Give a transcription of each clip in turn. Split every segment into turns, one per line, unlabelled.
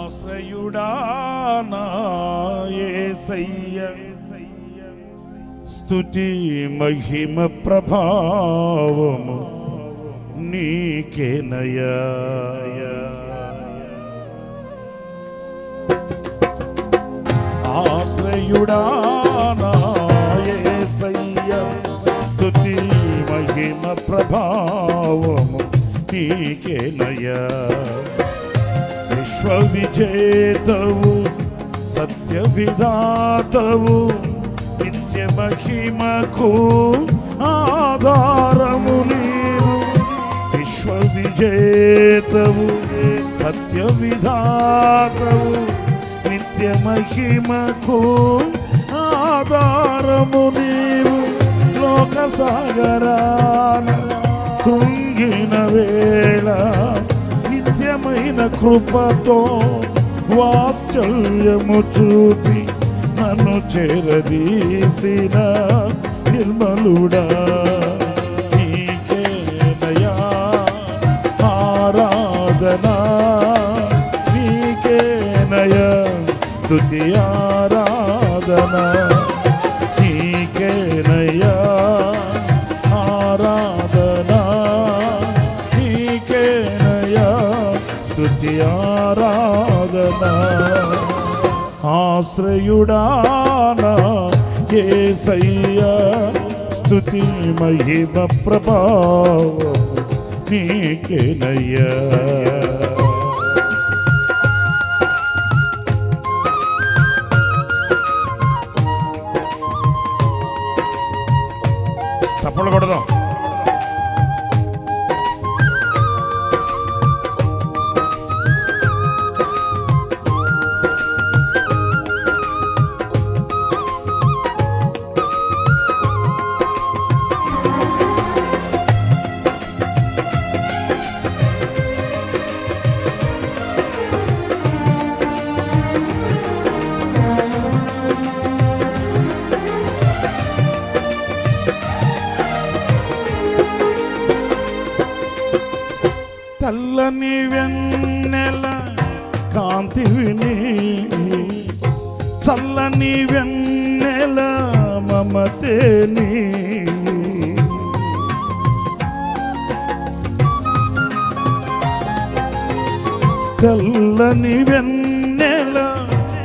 ఆశ్రయుడా నా యేసయ్య, స్తుతి మహిమ ప్రభావము నీకేనయ్యా. ఆశ్రయుడా నా యేసయ్య, స్తుతి మహిమ ప్రభావము నీకేనయ్యా. విశ్వవిజేతవు సత్య విధాతవు, నిత్య మహిమకు ఆధారము నీవు. విశ్వవిజేతవు సత్య విధాతవు, నిత్య మహిమకు ఆధారము నీవు. లోక సాగరాన కృంగిన వేళ నిత్యమైన కృపతో వాత్సల్యము చూపి నన్ను చేరదీసిన నిర్మలుడా, నీకేనయ్యా ఆరాధనా, నీకేనయ్యా స్తుతి ఆరాధనా, నీకేనయ్యా ఆరాధనా, నీకేనయ్యా స్తుతి ఆరాధనా. ఆశ్రయుడా నా యేసయ్య, స్తుతి మహిమ ప్రభావం నీకేనయ్యా. చప్పట్లు కొడదాం. చల్లని వెన్నెల కాంతివి నీవు, చల్లని వెన్నెల మమతే నీవు. చల్లని వెన్నెల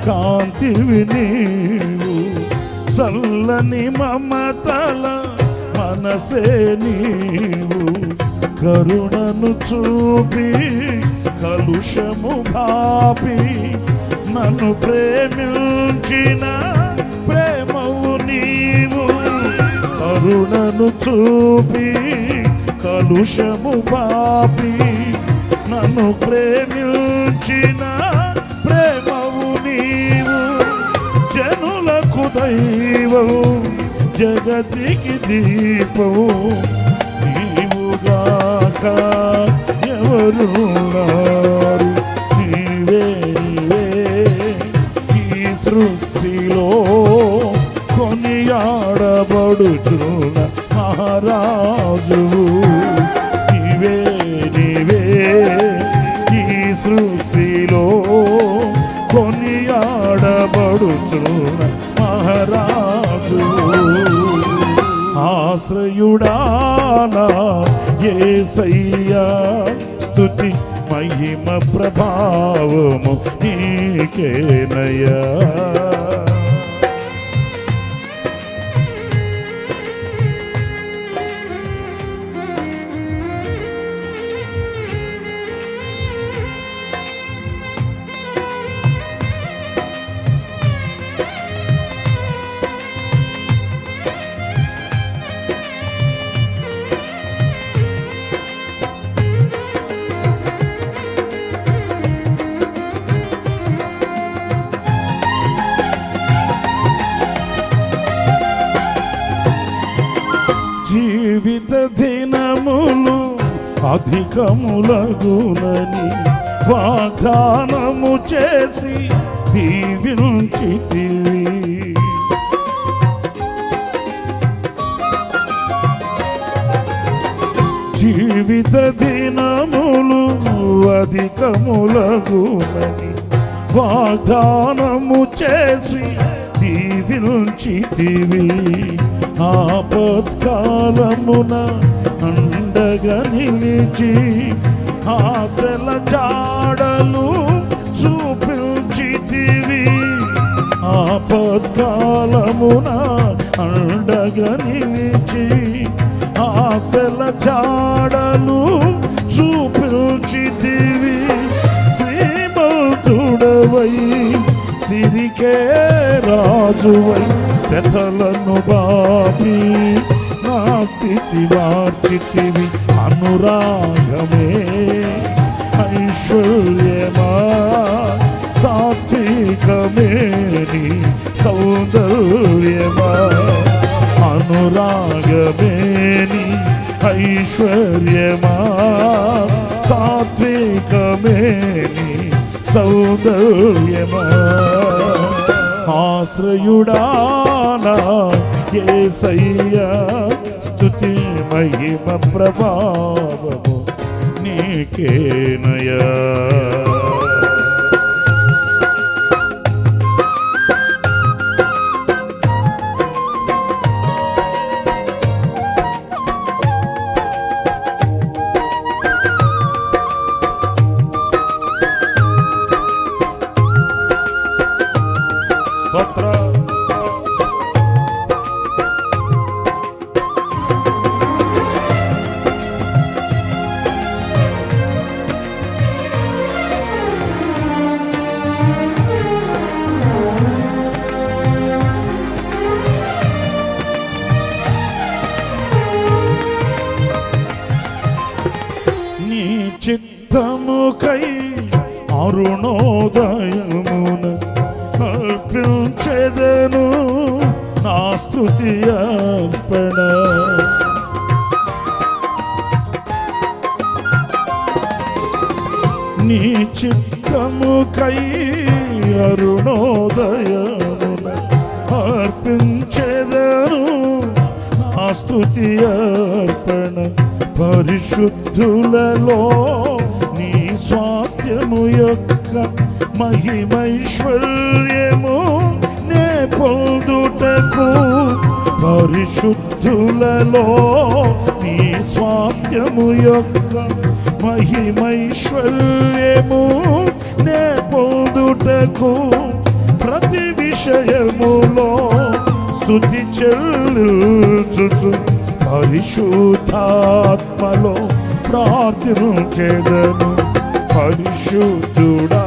కాంతివి నీవు, చల్లని మమతల మనసే నీవు. కరుణను చూపి కలుషము భాపి నన్ను ప్రేమించిన ప్రేమవు నీవు. కరుణను చూపి కలుషము భాపి నన్ను ప్రేమించిన ప్రేమవు నీవు. జనులకు దైవము జగతికి దీపము నీవుగాక ఎవరున్నారు. నీవే నీవే ఈ సృష్టిలో కొనియాడబడుచున్న మహారాజువు. నీవే నీవే ఈ సృష్టిలో కొనియాడబడుచున్న మహారాజువు. ఆశ్రయుడా నా యేసయ్య, స్తుతి మహిమ ప్రభావము నీకేనయ్యా. జీవిత దినములు అధికములగునని వాగ్దానము చేసి దీవించితివి. జీవిత దినములు అధికములగునని వాగ్దానము చేసి దీవించితివి. ఆపత్కాలమున అండగా నిలిచి ఆశల జాడలు చూపించితివి. ఆపత్కాలమున అండగా నిలిచి ఆశల జాడలు చూపించితివి. శ్రీమంతుడవై సిరికే రాజువై పెథలను బాపి నా స్థితి మార్చితివి. అనురాగమే ఐశ్వర్యమా సాత్వికమే నీ సౌందర్యమా. అనురాగమే నీ ఐశ్వర్యమా సాత్వికమే నీ సౌందర్యమా. ఆశ్రయుడా నా యేసయ్యా స్తుతి మహిమ ప్రభావము నీకేనయా. చిత్తముకై అరుణోదయమున అర్పించెదను నా స్తుతి అర్పణ. నీ చిత్తముకై అరుణోదయమున అర్పించెదను నా స్తుతి అర్పణ. పరిశుద్ధులలో నీ స్వాస్థ్యము యొక్క మహిమైశ్వర్యము నే పొందుటకు. పరిశుద్ధులలో నీ స్వాస్థ్యము యొక్క మహిమైశ్వర్యము నే పొందుటకు. ప్రతి విషయములో స్తుతి చెల్లించుచు పరిశుద్ధాత్మలో ప్రార్థించెదను. పరిశుద్ధుడా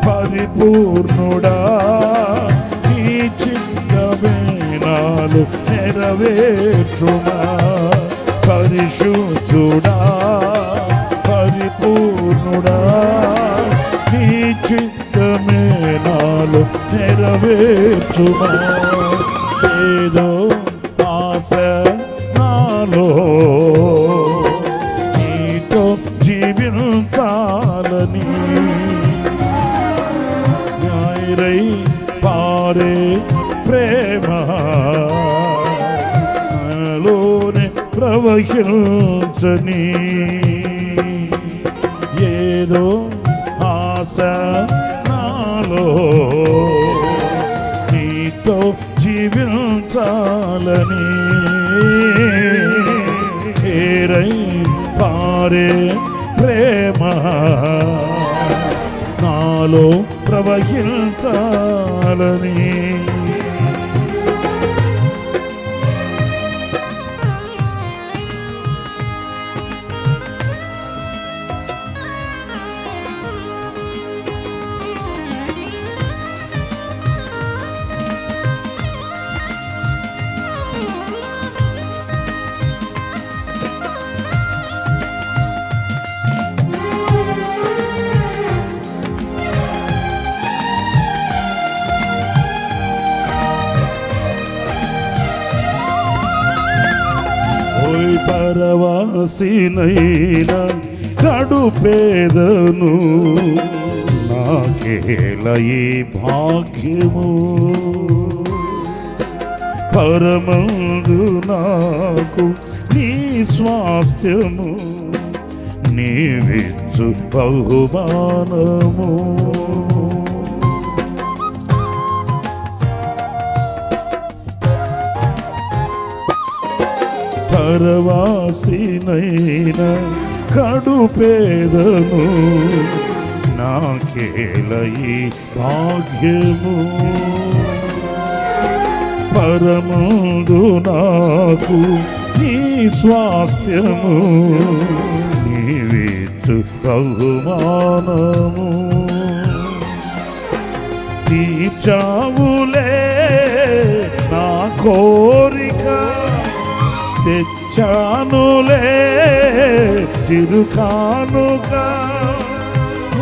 పరిపూర్ణుడా నీ చిత్తమే నాలో నెరవేర్చుమా. పరిశుద్ధుడా పరిపూర్ణుడా నీ చిత్తమే నాలో నెరవేర్చుమా. ఏదో ఆశ నాలో నీతో జీవించాలని న్యాయరై పారే ప్రేమ నాలోనే ప్రవహించని. ఏదో ఆశ నాలో నీతో జీవించాలని ఏరై పారే ప్రేమ నాలో ప్రవహించాలని. పరవాసినైనా కడుపేదను నాకేల ఈ భాగ్యము. పరమందు నాకు నీ స్వాస్థ్యము నీవిచ్చు బహుమానము. పరవాసినైన కడుపేదను నాకేల ఈ భాగ్యము. పరమందు నాకు నీ స్వాస్థ్యము నీవిచ్చు బహుమానము. తీర్చావులే నా కోరిక తెచ్చానులే చిరుకానుక.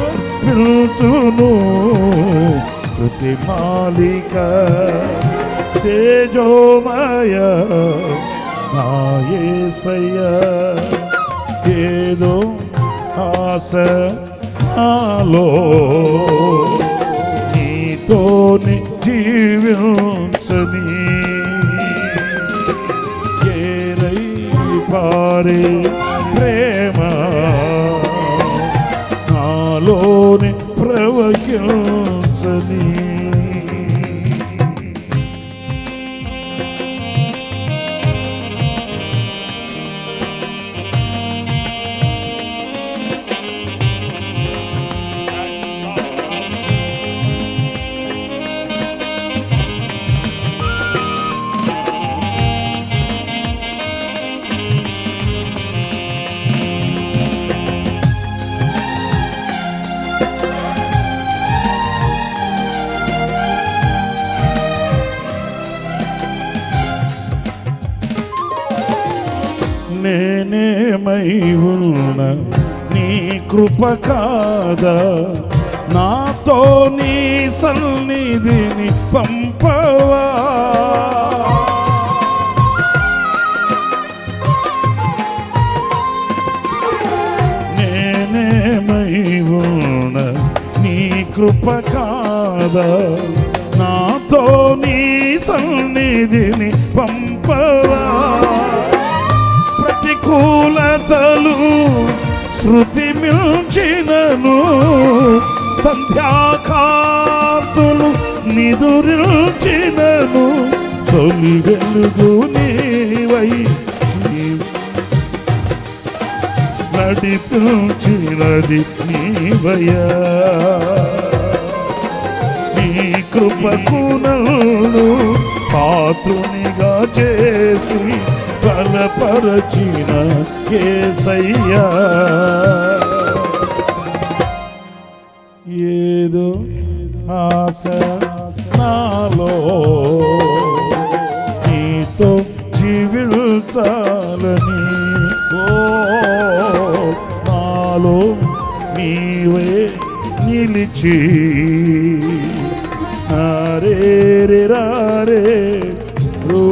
అర్పితును స్తుతి మాలిక తేజోమయ నా యేసయ్య. ఏదో ఆశ నాలో నీతోని జీవించని. ఏరై పారే ప్రేమ నాలోని ప్రవహించని. నేనేమై ఉన్న నీ కృప కాదా నాతో నీ సన్నిధిని పంపవా. నేనేమై ఉన్న నీ కృప కాదా నాతో నీ సన్నిధిని పంపవా. ప్రతికూలతలు శృతి మిల్చినను సంధ్యాకాంతులు నిదురిల్చినను తొలి వెలుగు నీవై నడిపించినది నీవయ్యా. నీ కృపకు నన్ను పాత్రునిగా చేసి బలపరచిన యేసయ్యా. ఏదో ఆశ నాలో నీతో జీవించాలని. ఓ నాలో నీవే నిలిచి రే రే రే రో.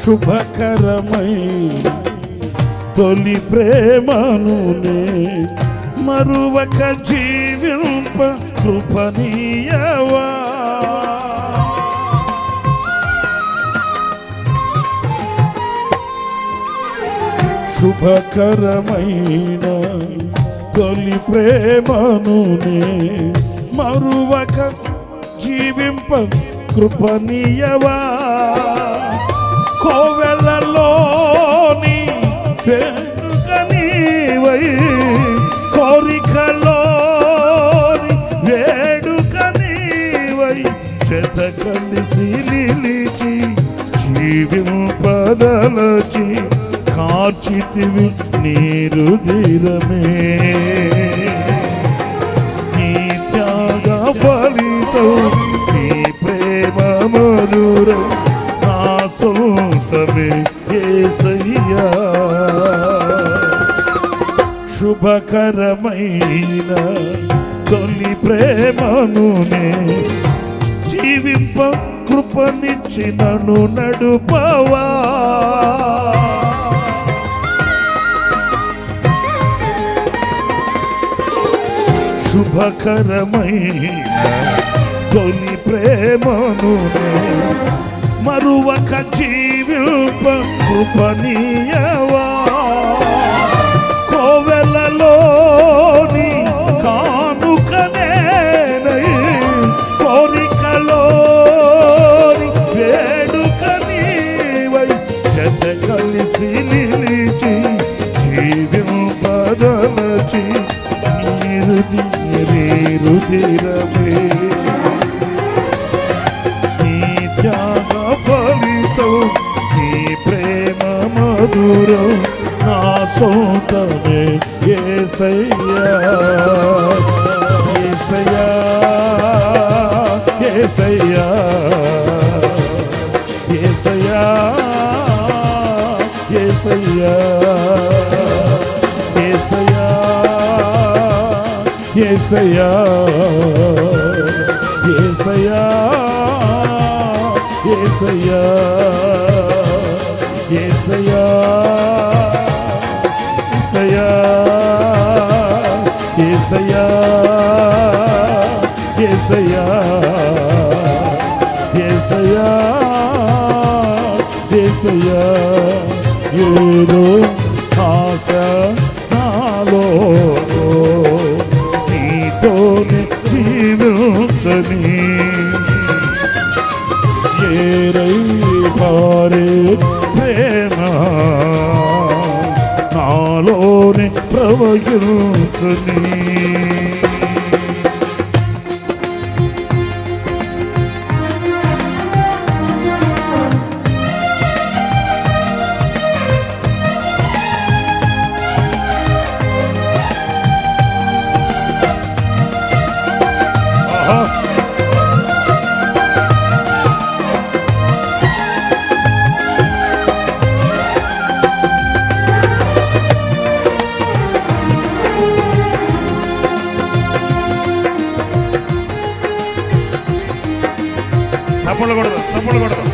శుభకరమై తొలి ప్రేమనునే మరువక జీవింప కృపనీయవా. శుభకరమైన తొలి ప్రేమనునే మరువక జీవింప కృపనీయవా. కోవెలలోని వేడుక నీవై కోరికలోని వేడుక నీవై జత కలిసి నిలిచి జీవింపదలచి కార్చితివి నీరు ధీరమే. నీ త్యాగ ఫలితం నీ ప్రేమ మధురం సొంతమే యేసయ్యా. శుభకరమైన తొలి ప్రేమనునే జీవింప కృపనిచ్చి నన్ను నడుపవా. శుభకరమైన తొలి ప్రేమనునే మరువక జీవింప కృపనీయవా. కోవెలలోని కానుకనేనై కోరికలోని వేడుక నీవై జత కలిసి నిలిచి జీవింపదలచి రుధిరమే నీ త్యాగ ఫలితం నీ ప్రేమ మధురం నా సొంతమే యేసయ్యా. యేసయ్యా యేసయ్యా యేసయ్యా యేసయ్యా యేసయ్యా యేసయ్యా యేసయ్యా యేసయ్యా యేసయ్యా యేసయ్యా యేసయ్యా యేసయ్యా యేసయ్యా ఏదో ఆశ నాలో నీతోనే జీవించని ఏరై పారే ప్రేమ నాలోనే ప్రవహించని. చప్పట్లు కొడదాం, చప్పట్లు కొడదాం.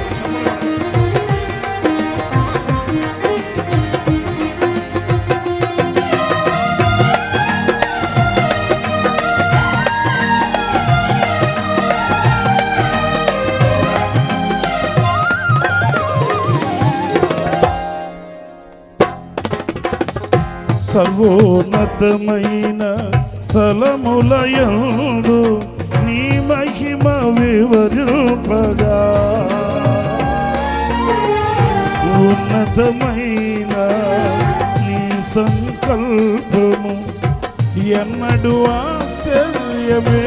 సర్వోన్నతమైన స్థలములయందు నీ మహిమ వివరింపగా ఉన్నతమైన నీ సంకల్పము ఎన్నడూ ఆశ్చర్యమే.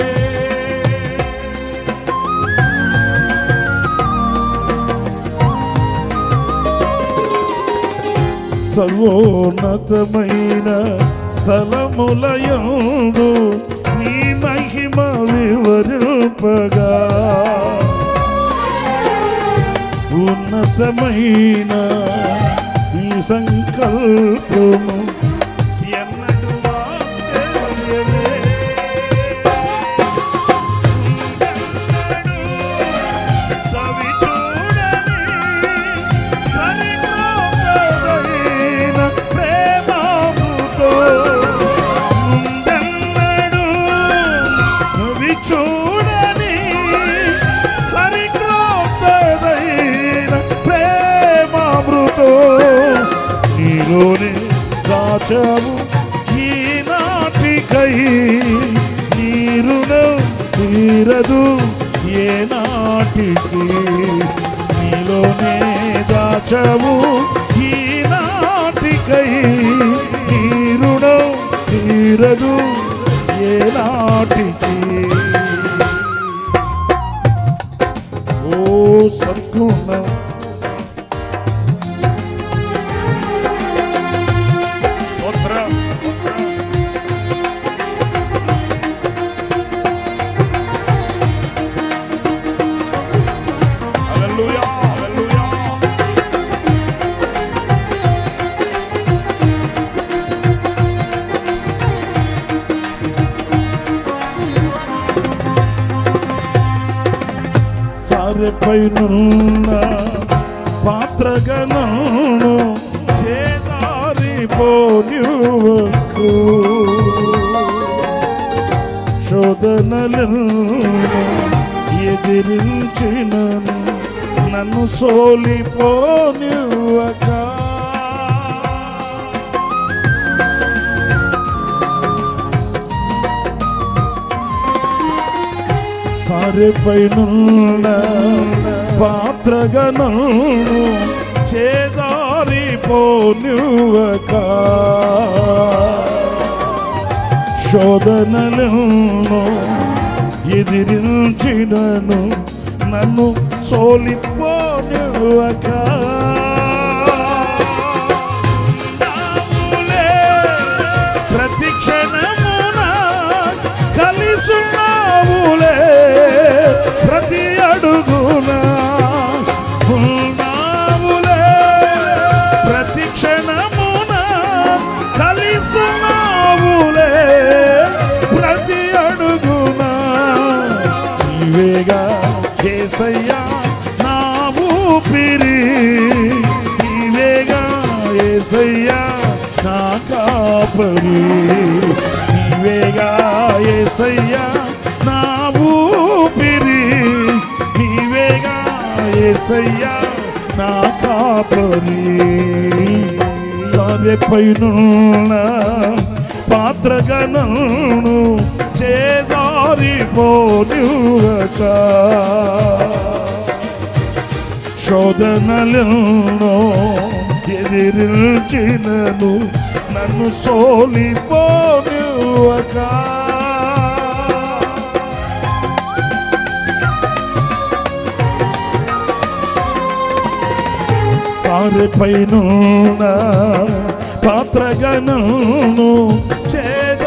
సర్వోన్నతమైన స్థలములయందు నీ మహిమ వివరింపగా ఉన్నతమైన నీ సంకల్పము ఎన్నడూ ఆశ్చర్యమే. నీలోనే దాచావు ఈనాటికై నీ రుణం తీరదు ఏనాటికి. నీలోనే దాచావు ఈనాటికై నీ రుణం తీరదు ఏనాటికి. ఓ సద్గుణం పైనున్న పాత్రగణను చేదారిపోనివ్వకు. శోధనలను ఎదిరించినను నన్ను సోలిపోనివ్వక. సారెపైనున్న పాత్రగణను చేజారిపోనివ్వక. శోధనలను ఎదిరించినను నన్ను సోలిపోనివ్వక. ప్రతి క్షణమున కలిసున్నావులే, ప్రతి అడుగున ఉన్నావులే, ప్రతి క్షణమున కలిసున్నావులే, ప్రతి అడుగున. నీవేగా యేసయ్యా నా ఊపిరి, నీవేగా యేసయ్యా నా కాపరి, నీవేగా యేసయ్యా నా ఊపిరి, నీవేగా యేసయ్యా నా కాపరి. సారెపైనున్న పాత్రగణను చేజారిపోనివ్వక. శోధనలను ఎదిరించినను నన్ను సోలిపోనివ్వక. సారెపైనున్న పాత్రగణను చేజారిపోనివ్వక.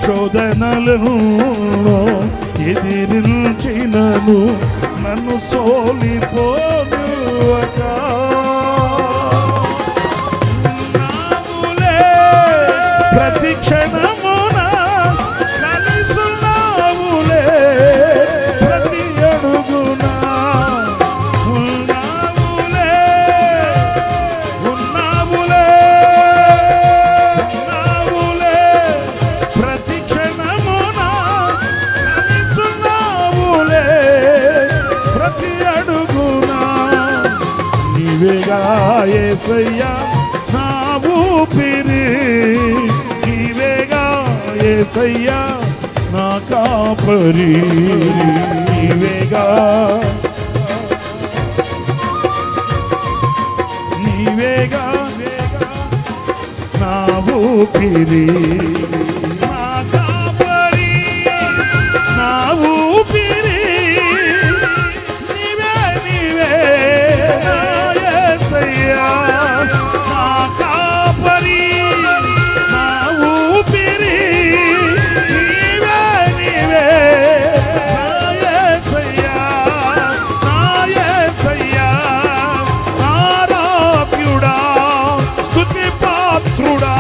శోధనలను ఎదిరించినను నన్ను సోలిపోనివ్వక. నావులే ప్రతి క్షణమున కలిసున్నావులే, ప్రతి అడుగున ఉన్నావులే, ఉన్నావులే, ఉన్నావులే, ప్రతి క్షణమున కలిసున్నావులే, ప్రతి అడుగున. నీవేగా యేసయ్యా నా ఊపిరి, నీవేగా యేసయ్యా నా కాపరి, నీవేగా నీవేగా నా ఊపిరి, నా కాపరి, నా ఊపిరి, నీవే నీవే నా యేసయ్యా నా కాపరి, నా ఊపిరి, నీవే నీవే నా యేసయ్యా నా యేసయ్యా. ఆరాధ్యుడా, స్తుతి పాత్రుడా,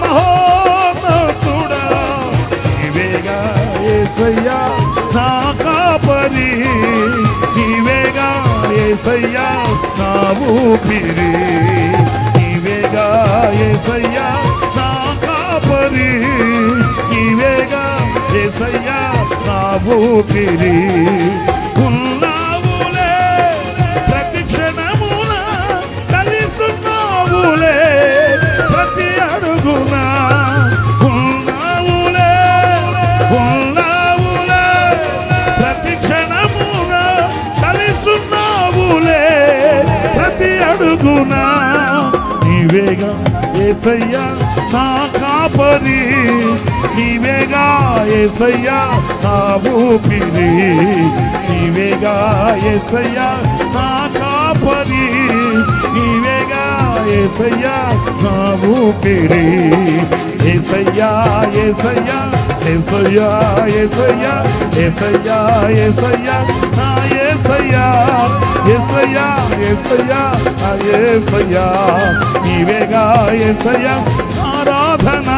మహోన్నతుడా, నీవేగా యేసయ్యా నా కాపరి, నీవేగా యేసయ్యా నా ఊపిరి, నీవేగా యేసయ్యా నా కాపరి, నీవేగా యేసయ్యా నా ఊపిరి. ఉన్నావులే ప్రతి క్షణమున కలిసున్నావులే, ప్రతి అడుగున ఉన్నావులే, ఉన్నావులే, ప్రతి క్షణమున కలిసున్నావులే, ప్రతి అడుగున. నీవేగా యేసయ్యా నా కాపరి, నీవేగా యేసయ్యా నా ఊపిరి, నీవేగా యేసయ్యా నా కాపరి, నీవేగా యేసయ్యా నా ఊపిరి. యేసయ్యా యేసయ్యా యేసయ్యా యేసయ్యా యేసయ్యా యేసయ్యా నా యేసయ్యా, యేసయ్యా యేసయ్యా నా యేసయ్యా. నీవేగా యేసయ్యా ఆరాధన,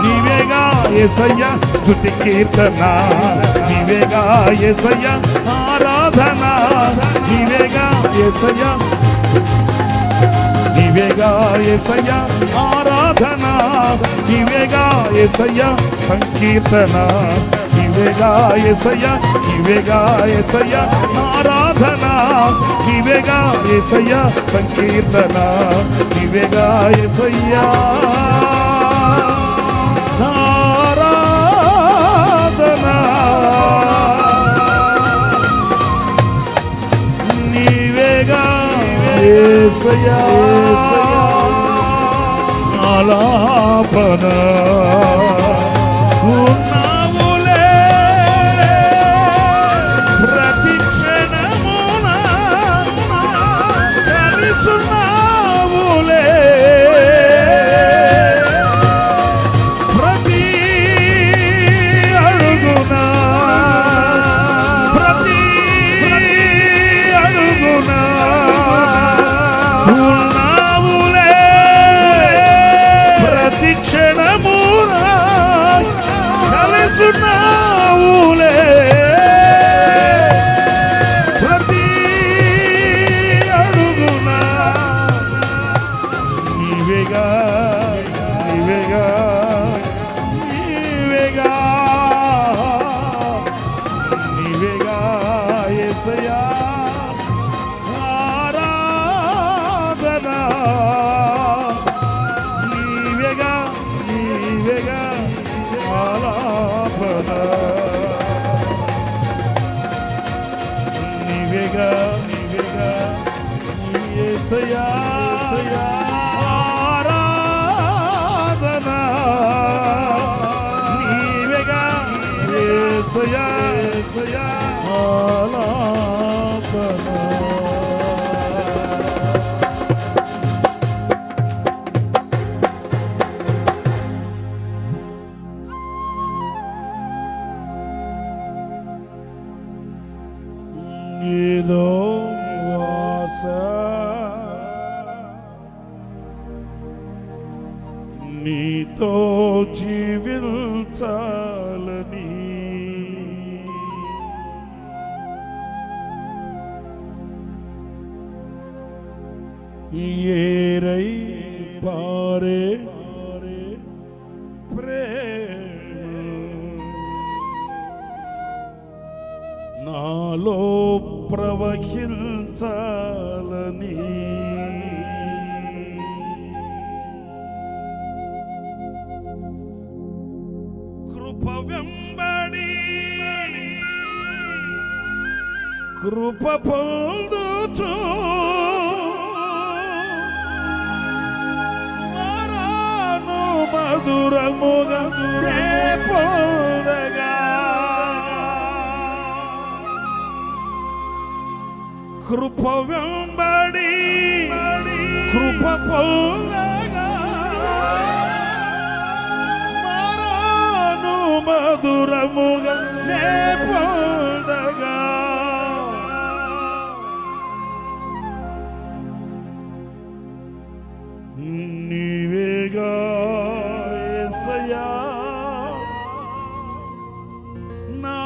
నీవేగా యేసయ్య స్తుతి కీర్తన, నీవేగా యేసయ్య ఆరాధన, నీవేగా యేసయ్య, నీవేగా యేసయ్య ఆరాధన, నీవేగా యేసయ్య సంకీర్తన, నీవేగా యేసయ్య, నీవేగా యేసయ్య ఆరాధన, నీవేగా యేసయ్య సంకీర్తన, నీవేగా యేసయ్య ఆరాధన, నీవేగా యేసయ్య ఆలాపన, ఉన్నావులే ప్రతి క్షణమున కలిసున్నావులే, ప్రతి అడుగున ప్రతి అడుగున ఉన్నావులే, ప్రతి క్షణమున కలిసున్నావులే, ప్రతి అడుగున నీవేగా నీవేగా నీవేగా నీవేగా యేసయ్యా ఆరాధన, నీవేగా నీవేగా ఆలాపన, నీవేగా నీవేగా యేసయ్యా ఆరాధన, నీవేగా యేసయ్యా ఆలాపన. ఏదో ఆశ నీతో జీవించాలని, ఏరై పారే ప్రేమ నాలో ప్రవహించాలని, కృప వెంబడి కృప పొందుచు మరాను మధురముగా పొందగా, కృప వెంబడి కృప పొందగా, మరాను మధురముగా పొందగా, నీవేగా యేసయ్యా నా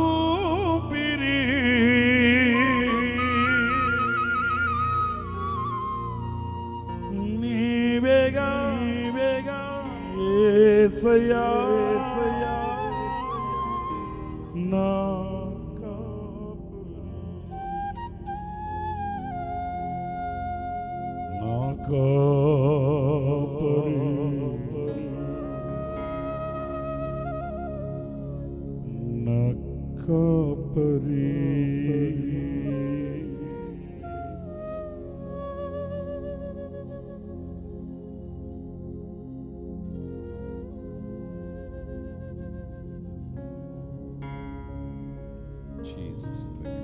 ఊపిరి, నీవేగా నీవేగా యేసయ్యా నా కాపరి, నా కాపరి. Jesus, thank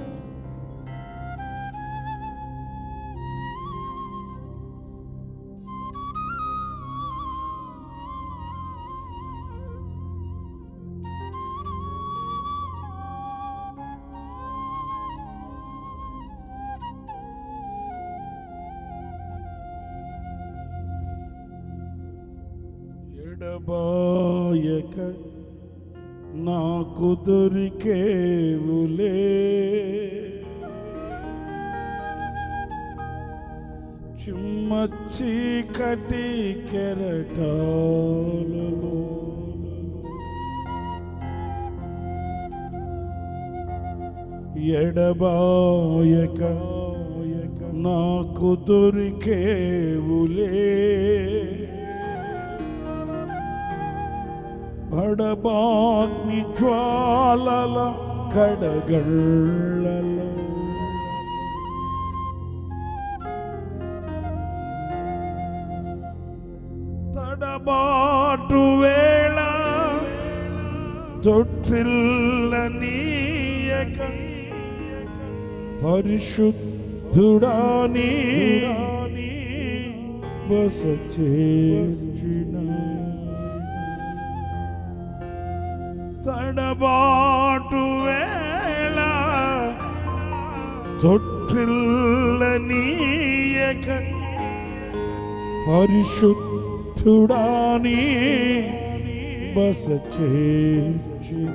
you. ఎడబాయక నాకు దొరికేవులే, చిమ్మ చీకటి కెరటాలలో ఎడబాయక నాకు దొరికేవులే, బడబాగ్ని జ్వాలల కడగళ్ళలో తడబాటు వేళ తొట్టిల్లనీయక పరిశుద్ధుడాని బస చేర్చిన, తడబాటు వేళ తొట్టిల్లనీయక పరిశుద్ధుడాని బస చేర్చిన,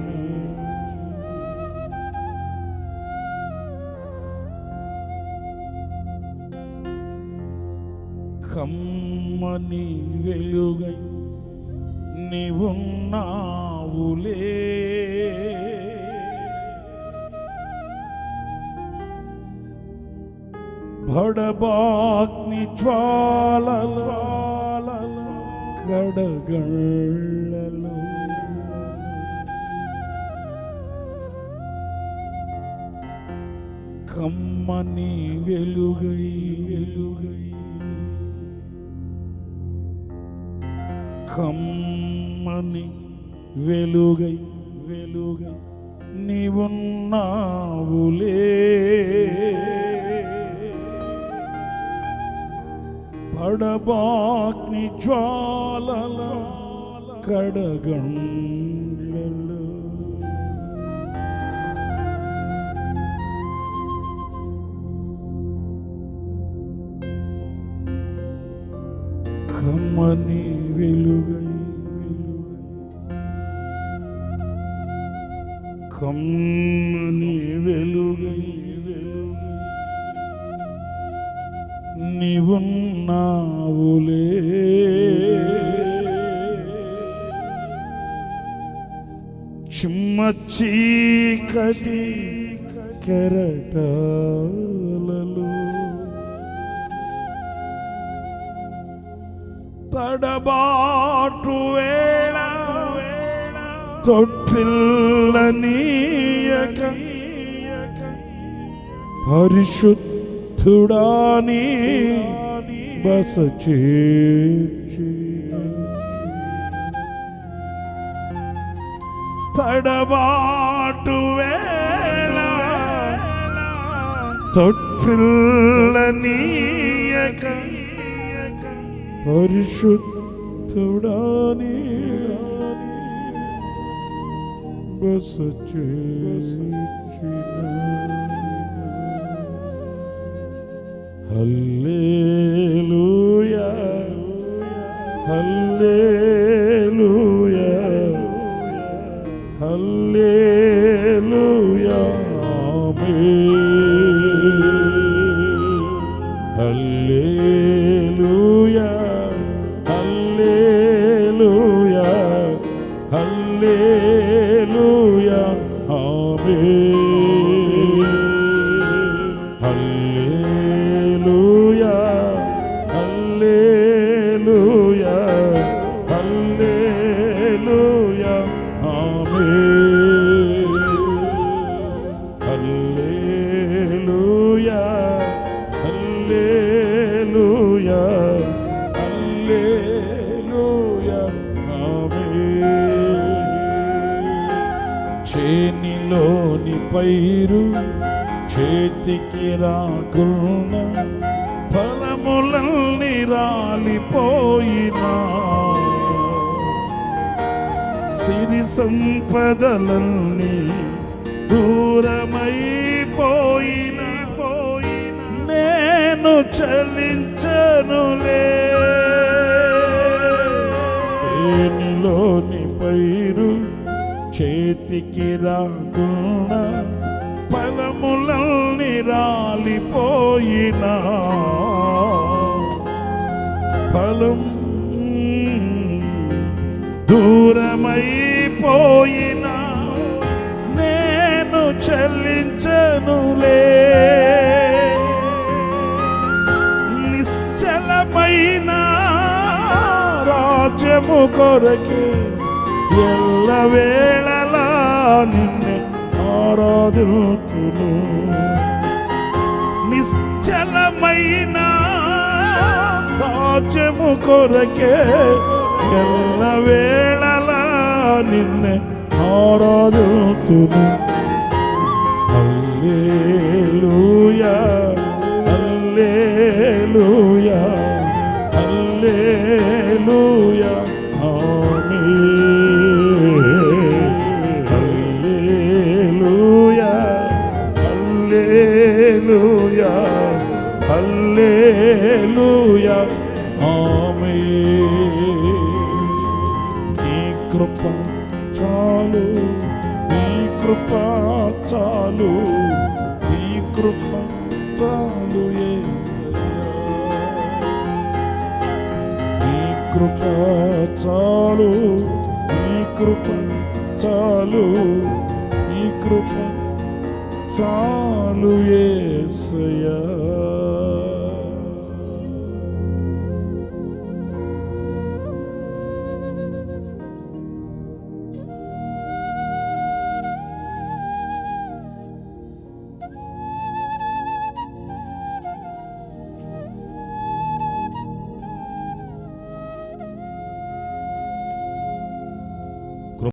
కమ్మని వెలుగై నీవున్నావులే, బడబాగ్ని జ్వాలల కడగళ్ళలో కమ్మని వెలుగై కమ్మని వెలుగై నీవున్నావులే, బడబాగ్ని జ్వాలల కడగండ్లలో కమ్మని వెలుగై కమ్మని వెలుగై నీవున్నావులే, చిమ్మ చీకటి కెరటాలలో తడబాటు వేళ తొట్టిల్లనీయక పరిశుద్ధుడాని బస చేర్చిన, తడబాటు వేళ తొట్టిల్లనీయక పరిశుద్ధుడాని బస చేర్చిన, హల్లెలూయా హల్లెలూయా హల్లెలూయా ఆమేన్, హల్లెలూయా హల్లెలూయా హల్లెలూయా ఆమేన్, హల్లెలూయా హల్లెలూయా హల్లెలూయా ఆమేన్, హల్లెలూయా హల్లెలూయా హల్లెలూయా ఆమేన్. చేనిలోని పైరు చేతికి రాకున్నా ఫలములన్నీ రాలిపోయినా, సిరి సంపదలన్నీ దూరమైపోయినా నేను చలించనులే, నీలోని పైరు చేతికి రాకుండా ఫలములన్నీ రాలిపోయినా ఫలం దూరమైపోయినా నేను చెల్లించనులే. నిశ్చలమైన రాజ్యము కొరకే ఎల్లవేళలా నిన్నే ఆరాధింతును. నిశ్చలమైన రాజ్యము కొరకే ఎల్లవేళలా నిన్నే ఆరాధింతును. హల్లెలూయా హల్లెలూయా హల్లెలూయా ఆమేన్. హల్లెలూయా హల్లెలూయా హల్లెలూయా ఆమేన్. నీ కృప చాలు, నీ కృప చాలు, నీ కృప చాలు యేసయ్యా. నీ కృప చాలు, నీ కృప చాలు, నీ కృప చాలు యేసయ్యా.